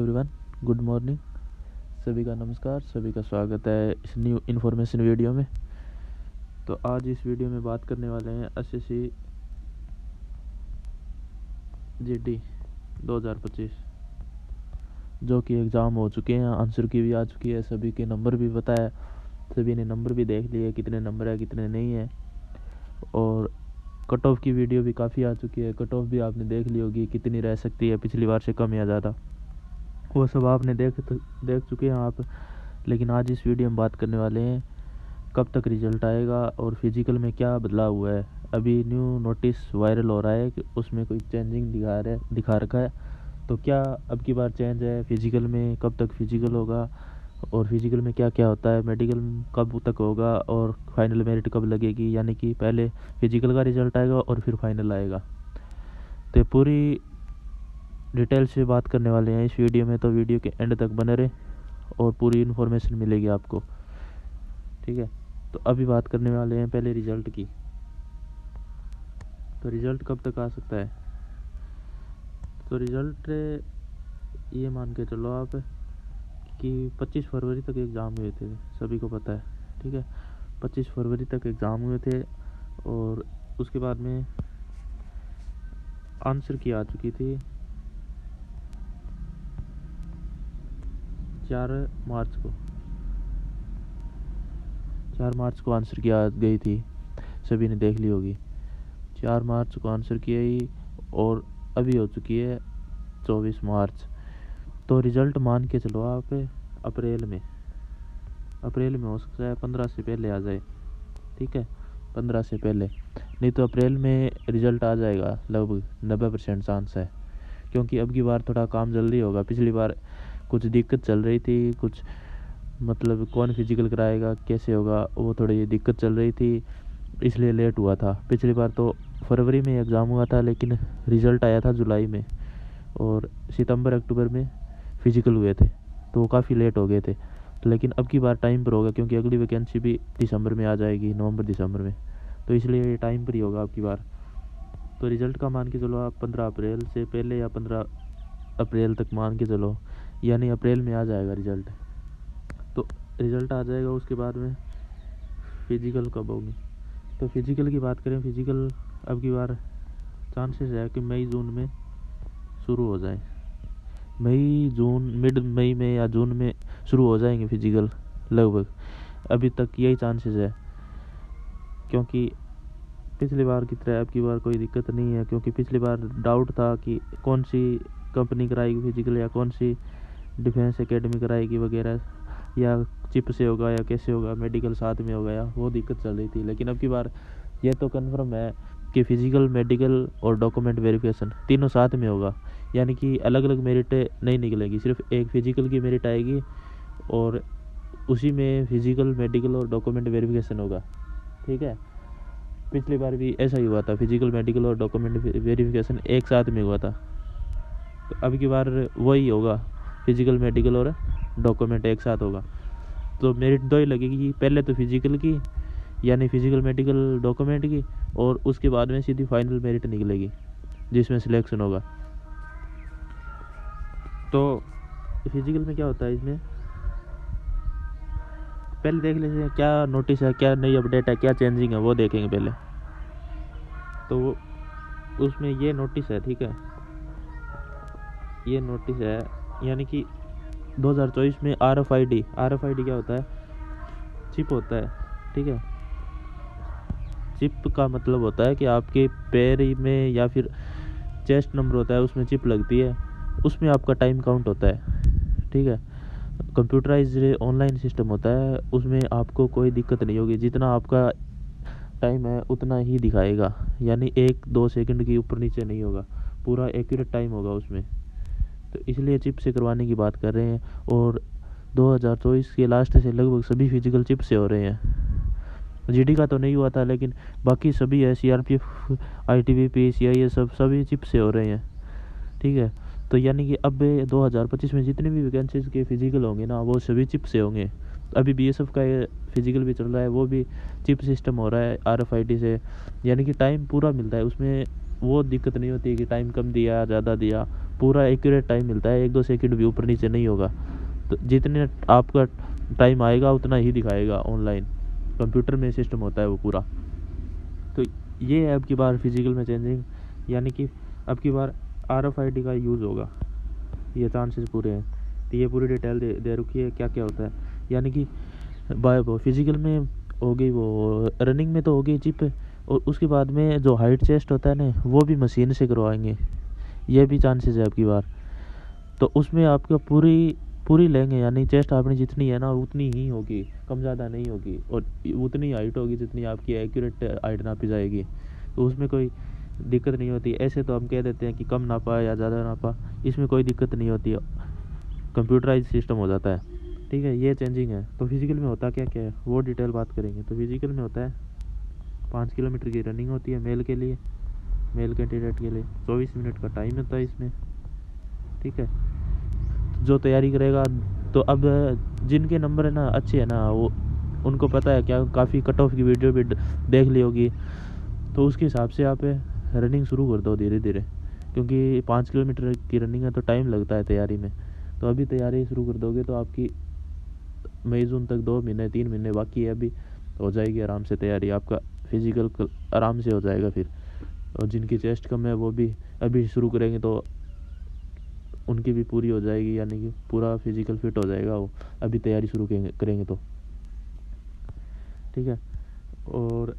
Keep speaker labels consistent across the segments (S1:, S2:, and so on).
S1: Everyone, good morning. सभी का नमस्कार, सभी का स्वागत है इस न्यू इन्फॉर्मेशन वीडियो में। तो आज इस वीडियो में बात करने वाले हैं एसएससी जीडी 2025 जो कि एग्ज़ाम हो चुके हैं। आंसर की भी आ चुकी है, सभी के नंबर भी पता है, सभी ने नंबर भी देख लिए कितने नंबर है कितने नहीं है। और कट ऑफ की वीडियो भी काफ़ी आ चुकी है। कट ऑफ भी आपने देख ली होगी कितनी रह सकती है, पिछली बार से कम या ज़्यादा, वो सब आपने देख चुके हैं आप। लेकिन आज इस वीडियो में बात करने वाले हैं कब तक रिजल्ट आएगा और फिजिकल में क्या बदलाव हुआ है। अभी न्यू नोटिस वायरल हो रहा है कि उसमें कोई चेंजिंग दिखा रखा है। तो क्या अब की बार चेंज है फिजिकल में, कब तक फिजिकल होगा और फिजिकल में क्या क्या होता है, मेडिकल कब तक होगा और फाइनल मेरिट कब लगेगी। यानी कि पहले फिजिकल का रिजल्ट आएगा और फिर फाइनल आएगा। तो पूरी डिटेल से बात करने वाले हैं इस वीडियो में, तो वीडियो के एंड तक बने रहे और पूरी इन्फॉर्मेशन मिलेगी आपको। ठीक है, तो अभी बात करने वाले हैं पहले रिजल्ट की। तो रिजल्ट कब तक आ सकता है? तो रिजल्ट ये मान के चलो आप कि 25 फरवरी तक एग्ज़ाम हुए थे, सभी को पता है। ठीक है, 25 फरवरी तक एग्ज़ाम हुए थे और उसके बाद में आंसर की आ चुकी थी 4 मार्च को। 4 मार्च को आंसर की आ गई थी, सभी ने देख ली होगी। 4 मार्च को आंसर की आई और अभी हो चुकी है 24 मार्च। तो रिज़ल्ट मान के चलो आप अप्रैल में हो सकता है 15 से पहले आ जाए। ठीक है, 15 से पहले, नहीं तो अप्रैल में रिज़ल्ट आ जाएगा, लगभग 90% चांस है। क्योंकि अब की बार थोड़ा काम जल्दी होगा। पिछली बार कुछ दिक्कत चल रही थी, कुछ मतलब कौन फिजिकल कराएगा कैसे होगा, वो थोड़ी दिक्कत चल रही थी, इसलिए लेट हुआ था। पिछली बार तो फरवरी में एग्ज़ाम हुआ था लेकिन रिज़ल्ट आया था जुलाई में, और सितंबर अक्टूबर में फिजिकल हुए थे, तो वो काफ़ी लेट हो गए थे। लेकिन अब की बार टाइम पर होगा क्योंकि अगली वैकेंसी भी दिसंबर में आ जाएगी, नवंबर दिसंबर में, तो इसलिए ये टाइम पर ही होगा अब की बार। तो रिज़ल्ट का मान के चलो आप 15 अप्रैल से पहले या 15 अप्रैल तक मान के चलो, यानी अप्रैल में आ जाएगा रिज़ल्ट। तो रिज़ल्ट आ जाएगा, उसके बाद में फिजिकल कब होगी। तो फिजिकल की बात करें, फिजिकल अब की बार चांसेस है कि मई जून में शुरू हो जाए। मिड मई में या जून में शुरू हो जाएंगे फिजिकल लगभग। अभी तक यही चांसेस है, क्योंकि पिछली बार की तरह अब की बार कोई दिक्कत नहीं है। क्योंकि पिछली बार डाउट था कि कौन सी कंपनी कराएगी फिजिकल या कौन सी डिफेंस एकेडमी कराएगी वगैरह, या चिप से होगा या कैसे होगा, मेडिकल साथ में होगा, या वो दिक्कत चल रही थी। लेकिन अब की बार ये तो कन्फर्म है कि फिजिकल, मेडिकल और डॉक्यूमेंट वेरिफिकेशन तीनों साथ में होगा। यानी कि अलग अलग मेरिट नहीं निकलेगी, सिर्फ एक फिजिकल की मेरिट आएगी और उसी में फिजिकल, मेडिकल और डॉक्यूमेंट वेरिफिकेशन होगा। ठीक है, पिछली बार भी ऐसा ही हुआ था, फिजिकल, मेडिकल और डॉक्यूमेंट वेरिफिकेशन एक साथ में हुआ था। तो अब की बार वही होगा, फिजिकल, मेडिकल और डॉक्यूमेंट एक साथ होगा। तो मेरिट दो ही लगेगी, पहले तो फिजिकल की यानी फिजिकल, मेडिकल, डॉक्यूमेंट की, और उसके बाद में सीधी फाइनल मेरिट निकलेगी जिसमें सिलेक्शन होगा। तो फिजिकल में क्या होता है, इसमें पहले देख लेते हैं क्या नोटिस है, क्या नई अपडेट है, क्या चेंजिंग है, वो देखेंगे पहले। तो उसमें ये नोटिस है, ठीक है, ये नोटिस है, यानी कि 2024 में RFID क्या होता है? चिप होता है। ठीक है, चिप का मतलब होता है कि आपके पैर में या फिर चेस्ट नंबर होता है, उसमें चिप लगती है, उसमें आपका टाइम काउंट होता है। ठीक है, कंप्यूटराइज ऑनलाइन सिस्टम होता है, उसमें आपको कोई दिक्कत नहीं होगी, जितना आपका टाइम है उतना ही दिखाएगा। यानी 1-2 सेकंड की ऊपर नीचे नहीं होगा, पूरा एक्यूरेट टाइम होगा उसमें। तो इसलिए चिप से करवाने की बात कर रहे हैं। और 2024 के लास्ट से लगभग सभी फिजिकल चिप से हो रहे हैं। जीडी का तो नहीं हुआ था, लेकिन बाकी सभी है, CRPF, ITBP, CIS, सभी चिप से हो रहे हैं। ठीक है, तो यानी कि अब 2025 में जितने भी वैकेंसीज के फिजिकल होंगे ना, वो सभी चिप से होंगे। अभी BSF का ये फिजिकल भी चल रहा है, वो भी चिप सिस्टम हो रहा है RFID से। यानी कि टाइम पूरा मिलता है उसमें, वो दिक्कत नहीं होती कि टाइम कम दिया ज़्यादा दिया, पूरा एक्यूरेट टाइम मिलता है, 1-2 सेकंड भी ऊपर नीचे नहीं होगा। तो जितने आपका टाइम आएगा उतना ही दिखाएगा ऑनलाइन, कंप्यूटर में सिस्टम होता है वो पूरा। तो ये है अब की बार फिजिकल में चेंजिंग, यानी कि अब की बार RFID का यूज़ होगा, ये चांसेस पूरे हैं। तो ये पूरी डिटेल दे रखी है क्या क्या होता है, यानी कि बाय वो फिजिकल में हो गई, वो रनिंग में तो हो गई चिप, और उसके बाद में जो हाइट चेस्ट होता है ना वो भी मशीन से करवाएंगे, ये भी चांसेस है अब की बार। तो उसमें आपका पूरी पूरी लेंगे, यानी चेस्ट आपने जितनी है ना उतनी ही होगी, कम ज़्यादा नहीं होगी, और उतनी हाइट होगी जितनी आपकी एक्यूरेट हाइट नापी जाएगी। तो उसमें कोई दिक्कत नहीं होती। ऐसे तो हम कह देते हैं कि कम नापा या ज़्यादा नापा, इसमें कोई दिक्कत नहीं होती है, कंप्यूटराइज सिस्टम हो जाता है। ठीक है, ये चेंजिंग है। तो फिजिकल में होता क्या क्या है वो डिटेल बात करेंगे। तो फिजिकल में होता है 5 किलोमीटर की रनिंग होती है मेल के लिए, मेल कैंडिडेट के लिए 24 मिनट का टाइम होता है इसमें। ठीक है, जो तैयारी करेगा, तो अब जिनके नंबर है ना अच्छे है ना, वो उनको पता है क्या, काफ़ी कट ऑफ की वीडियो भी देख ली होगी, तो उसके हिसाब से आप रनिंग शुरू कर दो धीरे धीरे, क्योंकि 5 किलोमीटर की रनिंग है तो टाइम लगता है तैयारी में। तो अभी तैयारी शुरू कर दोगे तो आपकी मई जून तक 2 महीने 3 महीने बाकी है, अभी हो जाएगी आराम से तैयारी, आपका फिजिकल आराम से हो जाएगा फिर। और जिनकी चेस्ट कम है वो भी अभी शुरू करेंगे तो उनकी भी पूरी हो जाएगी, यानी कि पूरा फिजिकल फिट हो जाएगा वो अभी तैयारी शुरू करेंगे तो। ठीक है, और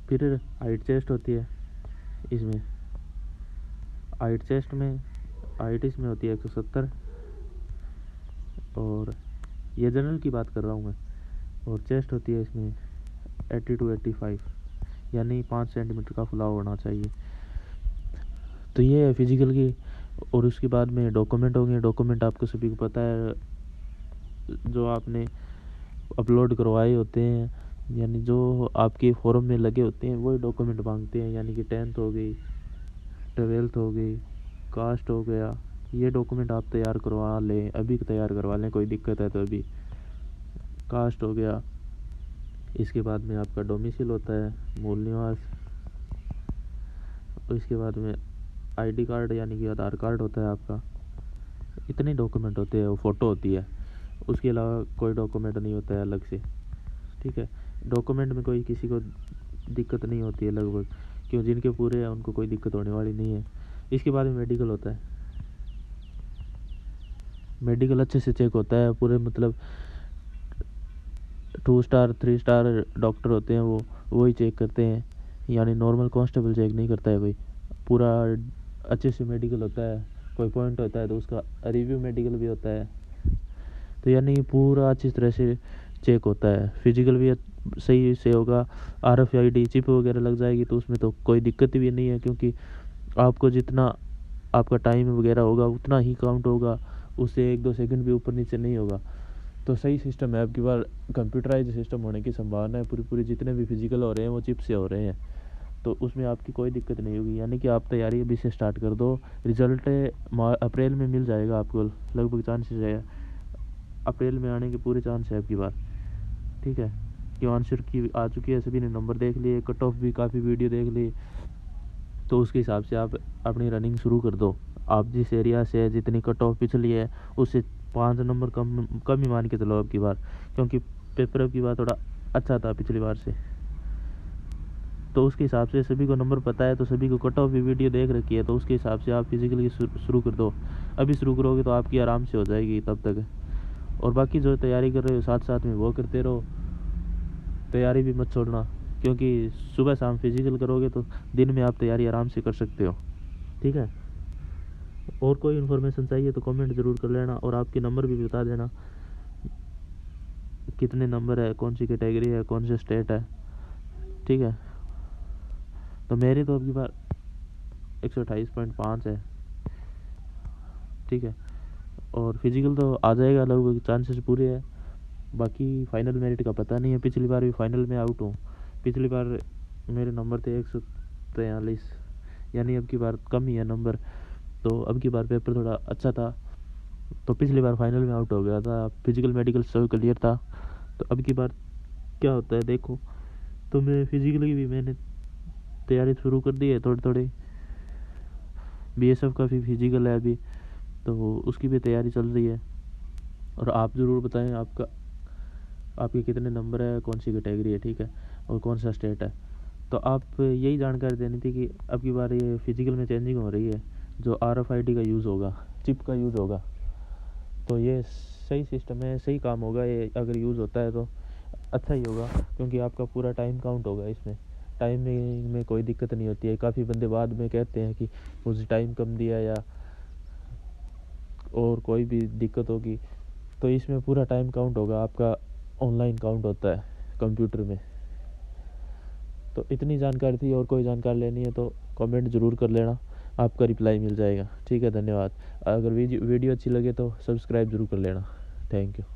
S1: फिर हाइट चेस्ट होती है इसमें, हाइट चेस्ट में हाइट इसमें होती है 170, और ये जनरल की बात कर रहा हूँ मैं, और चेस्ट होती है इसमें 80 to 85, यानी 5 सेंटीमीटर का फुलाव होना चाहिए। तो ये है फिजिकल की। और उसके बाद में डॉक्यूमेंट होंगे, डॉक्यूमेंट आपको सभी को पता है, जो आपने अपलोड करवाए होते हैं, यानी जो आपके फॉर्म में लगे होते हैं वही डॉक्यूमेंट मांगते हैं, यानी कि 10th हो गई, 12th हो गई, कास्ट हो गया, ये डॉक्यूमेंट आप तैयार करवा लें, अभी तैयार करवा लें, कोई दिक्कत है तो अभी। कास्ट हो गया, इसके बाद में आपका डोमिसाइल होता है, मूल निवास, और इसके बाद में ID कार्ड यानी कि आधार कार्ड होता है आपका। इतने डॉक्यूमेंट होते हैं, वो फ़ोटो होती है, उसके अलावा कोई डॉक्यूमेंट नहीं होता है अलग से। ठीक है, डॉक्यूमेंट में कोई किसी को दिक्कत नहीं होती है लगभग, क्यों जिनके पूरे हैं उनको कोई दिक्कत होने वाली नहीं है। इसके बाद में मेडिकल होता है, मेडिकल अच्छे से चेक होता है पूरे, मतलब 2 स्टार 3 स्टार डॉक्टर होते हैं वो वही चेक करते हैं, यानी नॉर्मल कांस्टेबल चेक नहीं करता है कोई, पूरा अच्छे से मेडिकल होता है। कोई पॉइंट होता है तो उसका रिव्यू मेडिकल भी होता है, तो यानी पूरा अच्छी तरह से चेक होता है। फिजिकल भी सही से होगा, RFID चिप वगैरह लग जाएगी तो उसमें तो कोई दिक्कत भी नहीं है, क्योंकि आपको जितना आपका टाइम वगैरह होगा उतना ही काउंट होगा, उससे 1-2 सेकंड भी ऊपर नीचे नहीं होगा। तो सही सिस्टम है, अब की बार कंप्यूटराइज सिस्टम होने की संभावना है पूरी पूरी, जितने भी फिजिकल हो रहे हैं वो चिप से हो रहे हैं, तो उसमें आपकी कोई दिक्कत नहीं होगी। यानी कि आप तैयारी अभी से स्टार्ट कर दो, रिजल्ट अप्रैल में मिल जाएगा आपको, लगभग चांसेस है अप्रैल में आने के पूरे चांस है अब की बार। ठीक है, कि आंसर की आ चुकी है, सभी ने नंबर देख लिए, कट ऑफ भी काफ़ी वीडियो देख ली, तो उसके हिसाब से आप अपनी रनिंग शुरू कर दो। आप जिस एरिया से है, जितनी कट ऑफ पिछली है उससे 5 नंबर कम कम ही मान के चलो अब की बार, क्योंकि पेपर अब की बार थोड़ा अच्छा था पिछली बार से, तो उसके हिसाब से सभी को नंबर पता है, तो सभी को कट ऑफ भी वीडियो देख रखी है, तो उसके हिसाब से आप फिजिकली शुरू कर दो। अभी शुरू करोगे तो आपकी आराम से हो जाएगी तब तक। और बाकी जो तैयारी कर रहे हो साथ साथ में वो करते रहो, तैयारी भी मत छोड़ना, क्योंकि सुबह शाम फिजिकल करोगे तो दिन में आप तैयारी आराम से कर सकते हो। ठीक है, और कोई इन्फॉर्मेशन चाहिए तो कमेंट ज़रूर कर लेना, और आपके नंबर भी बता देना, कितने नंबर है, कौन सी कैटेगरी है, कौन से स्टेट है। ठीक है, तो मेरी तो अबकी बार 128.5 है। ठीक है, और फिजिकल तो आ जाएगा, लगभग चांसेस पूरे हैं। बाकी फाइनल मेरिट का पता नहीं है, पिछली बार भी फाइनल में आउट हूँ, पिछली बार मेरे नंबर थे 143, यानी अब की बार कम ही है नंबर, तो अब की बार पेपर थोड़ा अच्छा था, तो पिछली बार फाइनल में आउट हो गया था, फिजिकल मेडिकल सब क्लियर था। तो अब की बार क्या होता है देखो। तो मैं फिजिकली भी मैंने तैयारी शुरू कर दी है थोड़ी थोड़ी। बीएसएफ का भी फिजिकल है अभी, तो उसकी भी तैयारी चल रही है। और आप ज़रूर बताएं आपके कितने नंबर है, कौन सी कैटेगरी है, ठीक है, और कौन सा स्टेट है। तो आप यही जानकारी देनी थी कि अब की बार ये फिजिकल में चेंजिंग हो रही है, जो RFID का यूज़ होगा, चिप का यूज़ होगा। तो ये सही सिस्टम है, सही काम होगा ये, अगर यूज़ होता है तो अच्छा ही होगा, क्योंकि आपका पूरा टाइम काउंट होगा इसमें। टाइमिंग में कोई दिक्कत नहीं होती है। काफ़ी बंदे बाद में कहते हैं कि मुझे टाइम कम दिया या और कोई भी दिक्कत होगी, तो इसमें पूरा टाइम काउंट होगा आपका, ऑनलाइन काउंट होता है कंप्यूटर में। तो इतनी जानकारी थी, और कोई जानकारी लेनी है तो कमेंट ज़रूर कर लेना, आपका रिप्लाई मिल जाएगा। ठीक है, धन्यवाद। अगर वीडियो अच्छी लगे तो सब्सक्राइब ज़रूर कर लेना। Thank you.